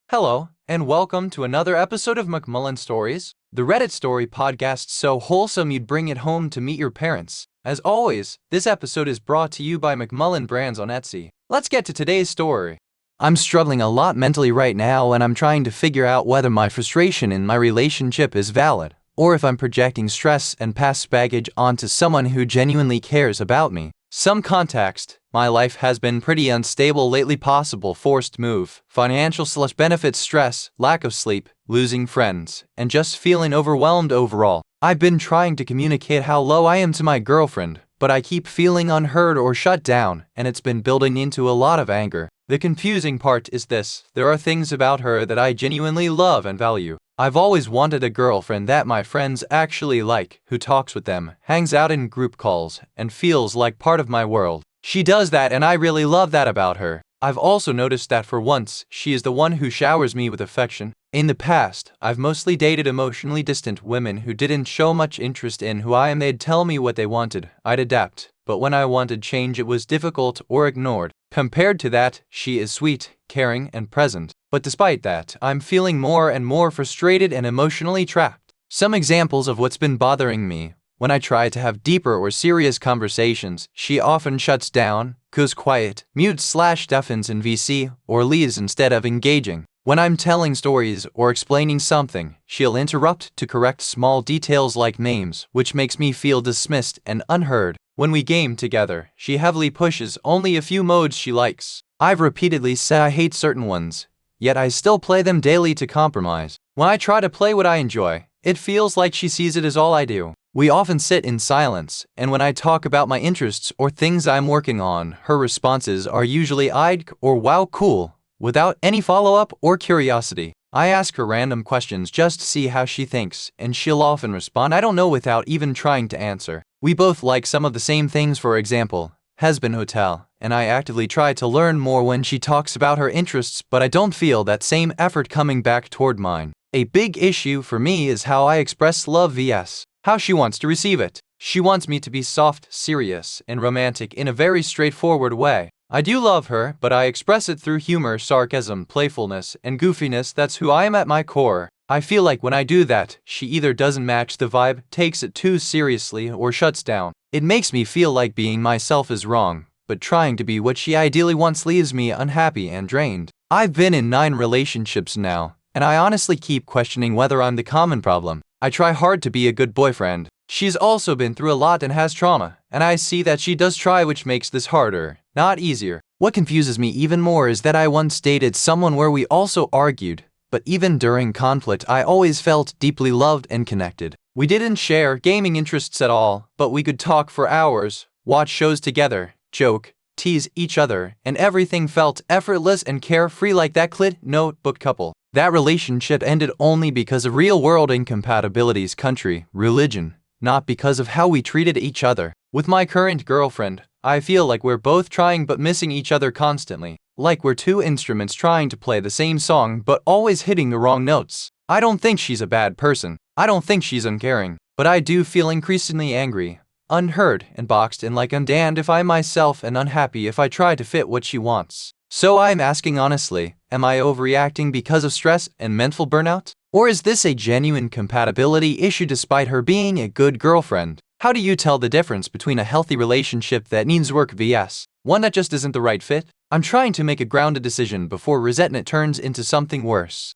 Hello, and welcome to another episode of McMullen Stories, the Reddit story podcast so wholesome you'd bring it home to meet your parents. As always, this episode is brought to you by McMullen Brands on Etsy. Let's get to today's story. I'm struggling a lot mentally right now, and I'm trying to figure out whether my frustration in my relationship is valid, or if I'm projecting stress and past baggage onto someone who genuinely cares about me. Some context: my life has been pretty unstable lately, possible forced move, financial/benefits stress, lack of sleep, losing friends, and just feeling overwhelmed overall. I've been trying to communicate how low I am to my girlfriend, but I keep feeling unheard or shut down, and it's been building into a lot of anger. The confusing part is this: there are things about her that I genuinely love and value. I've always wanted a girlfriend that my friends actually like, who talks with them, hangs out in group calls, and feels like part of my world. She does that, and I really love that about her. I've also noticed that for once, she is the one who showers me with affection. In the past, I've mostly dated emotionally distant women who didn't show much interest in who I am. They'd tell me what they wanted, I'd adapt, but when I wanted change it was difficult or ignored. Compared to that, she is sweet, caring, and present. But despite that, I'm feeling more and more frustrated and emotionally trapped. Some examples of what's been bothering me: when I try to have deeper or serious conversations, she often shuts down, goes quiet, mutes/deafens in VC, or leaves instead of engaging. When I'm telling stories or explaining something, she'll interrupt to correct small details like names, which makes me feel dismissed and unheard. When we game together, she heavily pushes only a few modes she likes. I've repeatedly said I hate certain ones, yet I still play them daily to compromise. When I try to play what I enjoy, it feels like she sees it as all I do. We often sit in silence, and when I talk about my interests or things I'm working on, her responses are usually "I'd" or "wow, cool," without any follow-up or curiosity. I ask her random questions just to see how she thinks, and she'll often respond "I don't know" without even trying to answer. We both like some of the same things, for example, Hesbin Hotel, and I actively try to learn more when she talks about her interests, but I don't feel that same effort coming back toward mine. A big issue for me is how I express love vs. how she wants to receive it. She wants me to be soft, serious, and romantic in a very straightforward way. I do love her, but I express it through humor, sarcasm, playfulness, and goofiness. That's who I am at my core. I feel like when I do that, she either doesn't match the vibe, takes it too seriously, or shuts down. It makes me feel like being myself is wrong, but trying to be what she ideally wants leaves me unhappy and drained. I've been in 9 relationships now, and I honestly keep questioning whether I'm the common problem. I try hard to be a good boyfriend. She's also been through a lot and has trauma, and I see that she does try, which makes this harder, not easier. What confuses me even more is that I once dated someone where we also argued, but even during conflict I always felt deeply loved and connected. We didn't share gaming interests at all, but we could talk for hours, watch shows together, joke, tease each other, and everything felt effortless and carefree, like that clit notebook couple. That relationship ended only because of real-world incompatibilities, country, religion, not because of how we treated each other. With my current girlfriend, I feel like we're both trying but missing each other constantly, like we're two instruments trying to play the same song but always hitting the wrong notes. I don't think she's a bad person. I don't think she's uncaring, but I do feel increasingly angry, unheard, and boxed in, like I'm damned if I myself, and unhappy if I try to fit what she wants. So I'm asking honestly, am I overreacting because of stress and mental burnout? Or is this a genuine compatibility issue despite her being a good girlfriend? How do you tell the difference between a healthy relationship that needs work vs. one that just isn't the right fit? I'm trying to make a grounded decision before resentment turns into something worse.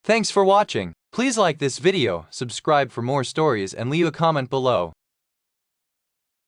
Thanks for watching. Please like this video, subscribe for more stories, and leave a comment below.